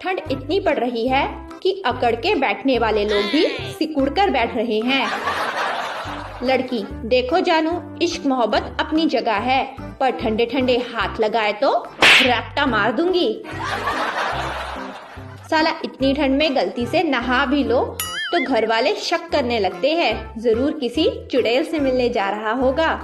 ठंड इतनी पड़ रही है कि अकड़ के बैठने वाले लोग भी सिकुड़ कर बैठ रहे हैं। लड़की, देखो जानू, इश्क मोहब्बत अपनी जगह है, पर ठंडे ठंडे हाथ लगाए तो रैप्टा मार दूंगी। साला इतनी ठंड में गलती से नहा भी लो तो घर वाले शक करने लगते हैं, जरूर किसी चुड़ैल से मिलने जा रहा होगा।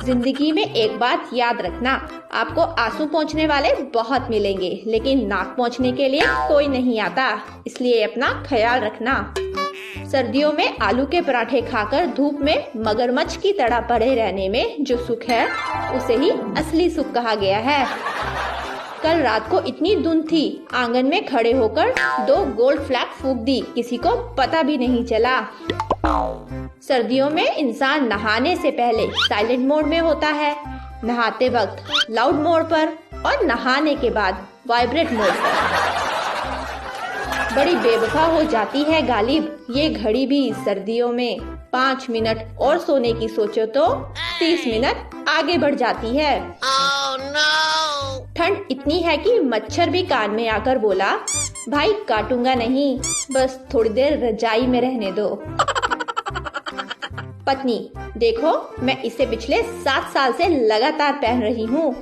जिंदगी में एक बात याद रखना, आपको आंसू पोंछने वाले बहुत मिलेंगे, लेकिन नाक पोंछने के लिए कोई नहीं आता, इसलिए अपना ख्याल रखना। सर्दियों में आलू के पराठे खाकर धूप में मगरमच्छ की तरह पड़े रहने में जो सुख है, उसे ही असली सुख कहा गया है। कल रात को इतनी धुंध थी, आंगन में खड़े होकर 2 गोल्ड फ्लैग फूंक दी, किसी को पता भी नहीं चला। सर्दियों में इंसान नहाने से पहले साइलेंट मोड में होता है, नहाते वक्त लाउड मोड पर और नहाने के बाद वाइब्रेट मोड पर। बड़ी बेवफा हो जाती है गालिब ये घड़ी भी सर्दियों में। 5 मिनट और सोने की सोचो तो 30 मिनट आगे बढ़ जाती है। Oh, no! ठंड इतनी है कि मच्छर भी कान में आकर बोला, भाई काटूंगा नहीं, बस थोड़ी देर रजाई में रहने दो। पत्नी, देखो मैं इसे पिछले 7 साल से लगातार पहन रही हूँ,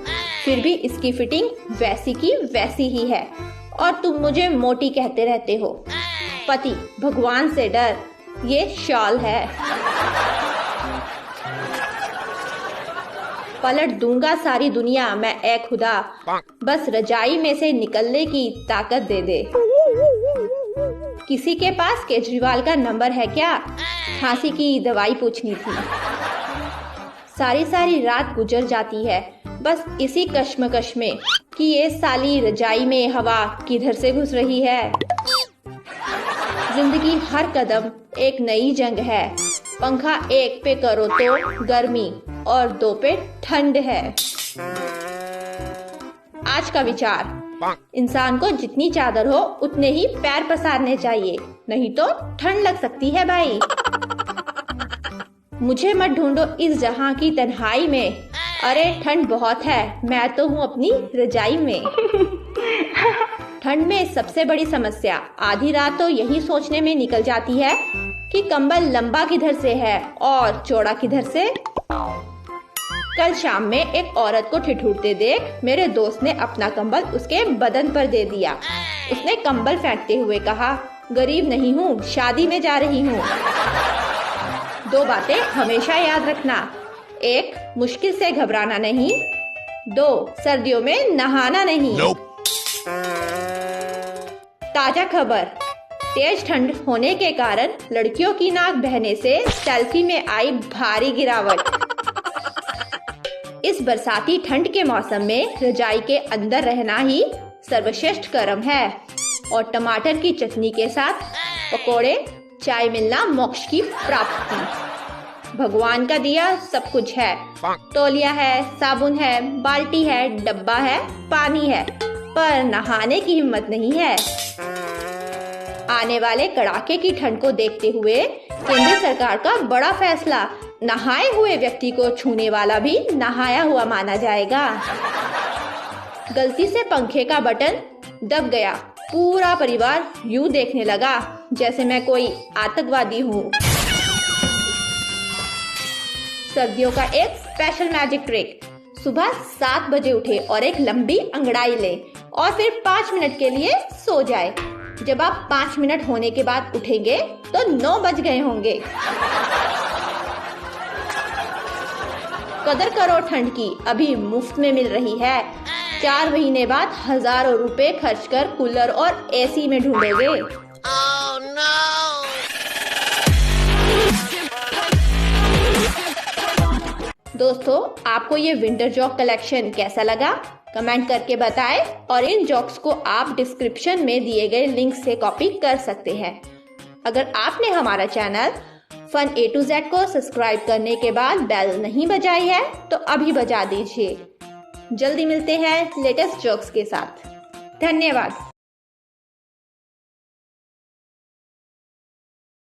फिर भी इसकी फिटिंग वैसी की वैसी ही है और तुम मुझे मोटी कहते रहते हो। पति, भगवान से डर, ये शॉल है। पलट दूंगा सारी दुनिया मैं ए खुदा, बस रजाई में से निकलने की ताकत दे दे। किसी के पास केजरीवाल का नंबर है क्या? खांसी की दवाई पूछनी थी। सारी रात गुजर जाती है बस इसी कश्मकश में कि ये साली रजाई में हवा किधर से घुस रही है। जिंदगी हर कदम एक नई जंग है, पंखा 1 पे करो तो गर्मी और 2 पे ठंड है। आज का विचार, इंसान को जितनी चादर हो उतने ही पैर पसारने चाहिए, नहीं तो ठंड लग सकती है भाई। मुझे मत ढूंढो इस जहां की तन्हाई में, अरे ठंड बहुत है, मैं तो हूँ अपनी रजाई में। ठंड में सबसे बड़ी समस्या आधी रात तो यही सोचने में निकल जाती है कि कंबल लंबा किधर से है और चौड़ा किधर से। कल शाम में एक औरत को ठिठुरते देख मेरे दोस्त ने अपना कंबल उसके बदन पर दे दिया। उसने कंबल फेंकते हुए कहा, गरीब नहीं हूँ, शादी में जा रही हूँ। 2 बातें हमेशा याद रखना, 1 मुश्किल से घबराना नहीं, 2 सर्दियों में नहाना नहीं। ताजा खबर, तेज ठंड होने के कारण लड़कियों की नाक बहने से सेल्फी में आई भारी गिरावट। इस बरसाती ठंड के मौसम में रजाई के अंदर रहना ही सर्वश्रेष्ठ कर्म है और टमाटर की चटनी के साथ पकोड़े, चाय मिलना मोक्ष की प्राप्ति। भगवान का दिया सब कुछ है, तौलिया है, साबुन है, बाल्टी है, डब्बा है, पानी है, पर नहाने की हिम्मत नहीं है। आने वाले कड़ाके की ठंड को देखते हुए केंद्र सरकार का बड़ा फैसला, नहाए हुए व्यक्ति को छूने वाला भी नहाया हुआ माना जाएगा। गलती से पंखे का बटन दब गया, पूरा परिवार यूं देखने लगा जैसे मैं कोई आतंकवादी हूँ। सर्दियों का एक स्पेशल मैजिक ट्रिक, सुबह 7 बजे उठे और एक लंबी अंगड़ाई ले और फिर 5 मिनट के लिए सो जाए। जब आप 5 मिनट होने के बाद उठेंगे तो 9 बज गए होंगे। कदर करो ठंड की, अभी मुफ्त में मिल रही है। 4 महीने बाद हजारों रुपए खर्च कर कूलर और एसी में ढूंढोगे। Oh, no! दोस्तों, आपको ये विंटर जॉक कलेक्शन कैसा लगा? कमेंट करके बताएं और इन जॉक्स को आप डिस्क्रिप्शन में दिए गए लिंक से कॉपी कर सकते हैं। अगर आपने हमारा channel fun A to Z को सब्सक्राइब करने के बाद बेल नहीं बजाई है तो अभी बजा दीजिए। जल्दी मिलते हैं लेटेस्ट जॉक्स के साथ। धन्यवाद।